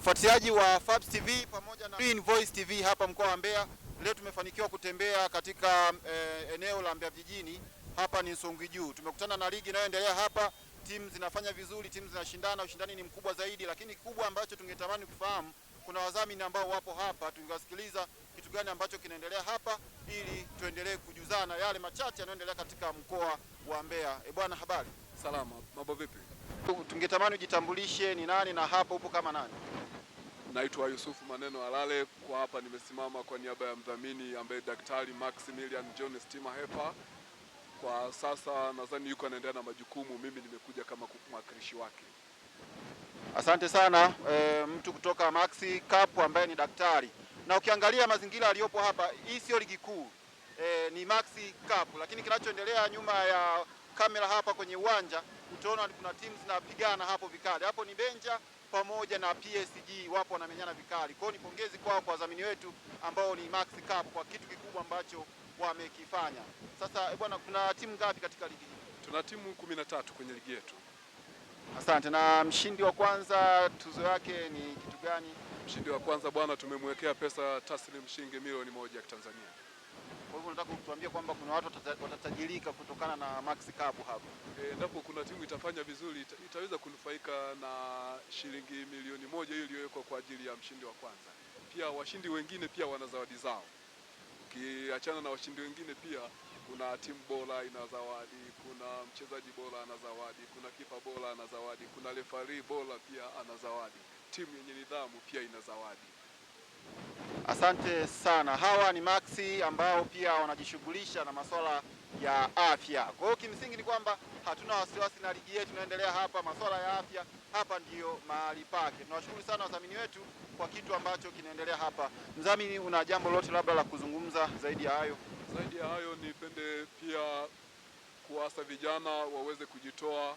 Mfuatiliaji wa Fabs TV pamoja na Green Voice TV hapa mkoa wa Mbeya. Leo tumefanikiwa kutembea katika eneo la Mbeya vijijini. Hapa ni Songwe Juu. Tumekutana na ligi inayoendelea hapa. Timu zinafanya vizuri, timu zinashindana, ushindani ni mkubwa zaidi, lakini kikubwa ambacho tungetamani kufahamu, kuna wadhamini ambao wapo hapa, tungewasikiliza kitu gani ambacho kinaendelea hapa ili tuendelee kujuzana yale machache yanayoendelea katika mkoa wa Mbeya. Bwana, habari? Salama, mambo vipi? Tungetamani ujitambulishe, ni nani na hapa upo kama nani? Naitwa Yusufu Maneno Alale, kwa hapa nimesimama kwa niaba ya mdhamini ambaye Daktari Maximilian John Stima Hepa. Kwa sasa nadhani yuko anaendelea na majukumu, mimi nimekuja kama mwakilishi wake. Asante sana. Mtu kutoka Maxi Cup ambaye ni daktari. Na ukiangalia mazingira aliyopo hapa, hii sio ligi kuu. Ni Maxi Cup, lakini kinachoendelea nyuma ya kamera hapa kwenye uwanja, utaona kuna timu zinapigana hapo vikali. Hapo ni Benja pamoja na PSG wapo wanamenyana vikali. Kwa hiyo ni pongezi kwao, kwa wadhamini wetu ambao ni Maxi Cup kwa kitu kikubwa ambacho wamekifanya. Sasa bwana, kuna timu ngapi katika ligi hii? Tuna timu 13 kwenye ligi yetu. Asante. Na mshindi wa kwanza tuzo yake ni kitu gani? Mshindi wa kwanza bwana, tumemwekea pesa taslim shilingi milioni 1 ya Tanzania. Kwa hivyo nataka kutuambia kwamba kuna watu watatajirika kutokana na Maxi Cup hapa. Endapo kuna timu itafanya vizuri itaweza kunufaika na shilingi milioni 1 iliyowekwa kwa ajili ya mshindi wa kwanza. Pia washindi wengine pia wana zawadi zao. Ukiachana na washindi wengine pia kuna timu bora ina zawadi, kuna mchezaji bora ana zawadi, kuna kipa bora ana zawadi, kuna referee bora pia ana zawadi. Timu yenye nidhamu pia ina zawadi. Asante sana. Hawa ni Maxi ambao pia wanajishughulisha na masuala ya afya. Kwa hiyo kimsingi ni kwamba hatuna wasiwasi na ligi yetu inaendelea hapa, masuala ya afya hapa ndiyo mahali pake. Tunawashukuru sana wadhamini wetu kwa kitu ambacho kinaendelea hapa. Mdhamini, una jambo lote labda la kuzungumza zaidi ya hayo? Zaidi ya hayo, nipende pia kuasa vijana waweze kujitoa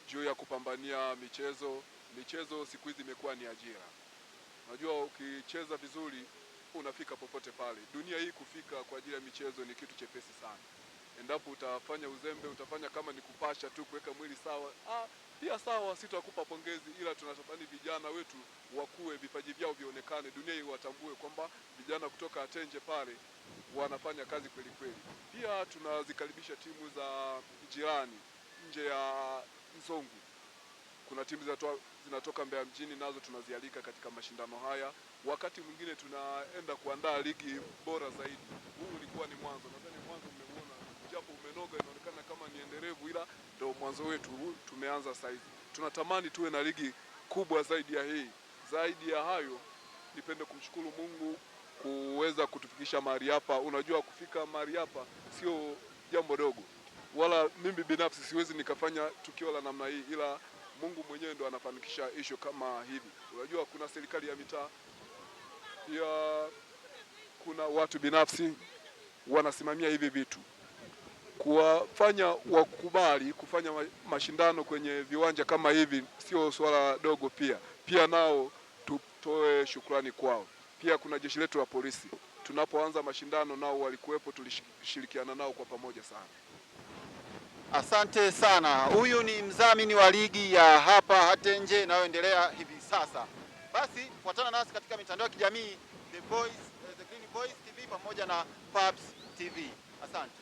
juu ya kupambania michezo. Michezo siku hizi imekuwa ni ajira. Unajua, ukicheza vizuri unafika popote pale. Dunia hii kufika kwa ajili ya michezo ni kitu chepesi sana. Endapo utafanya uzembe, utafanya kama ni kupasha tu kuweka mwili sawa, pia sawa, sitakupa pongezi, ila tunatamani vijana wetu wakue, vipaji vyao vionekane, dunia hii watambue kwamba vijana kutoka Atenje pale wanafanya kazi kweli kweli. Pia tunazikaribisha timu za jirani nje ya Nzongu. Kuna timu zinatoka Mbeya mjini, nazo tunazialika katika mashindano haya. Wakati mwingine tunaenda kuandaa ligi bora zaidi. Huu ulikuwa ni mwanzo. Nadhani mwanzo mmeuona, japo umenoga, inaonekana kama ni endelevu, ila ndio mwanzo wetu. Tumeanza sasa hivi. Tunatamani tuwe na ligi kubwa zaidi ya hii. Zaidi ya hayo, nipende kumshukuru Mungu kuweza kutufikisha mahali hapa. Unajua, kufika mahali hapa sio jambo dogo. Wala mimi binafsi siwezi nikafanya tukio la namna hii, ila Mungu mwenyewe ndo anafanikisha isho kama hivi. Unajua, kuna serikali ya mitaa, pia kuna watu binafsi wanasimamia hivi vitu, kuwafanya wakubali kufanya mashindano kwenye viwanja kama hivi sio swala dogo. Pia nao tutoe shukrani kwao. Pia kuna jeshi letu la polisi, tunapoanza mashindano nao walikuwepo, tulishirikiana nao kwa pamoja sana. Asante sana. Huyu ni mdhamini wa ligi ya hapa Atenje inayoendelea hivi sasa. Basi fuatana nasi katika mitandao ya kijamii The Green Voice TV pamoja na Fabs TV. Asante.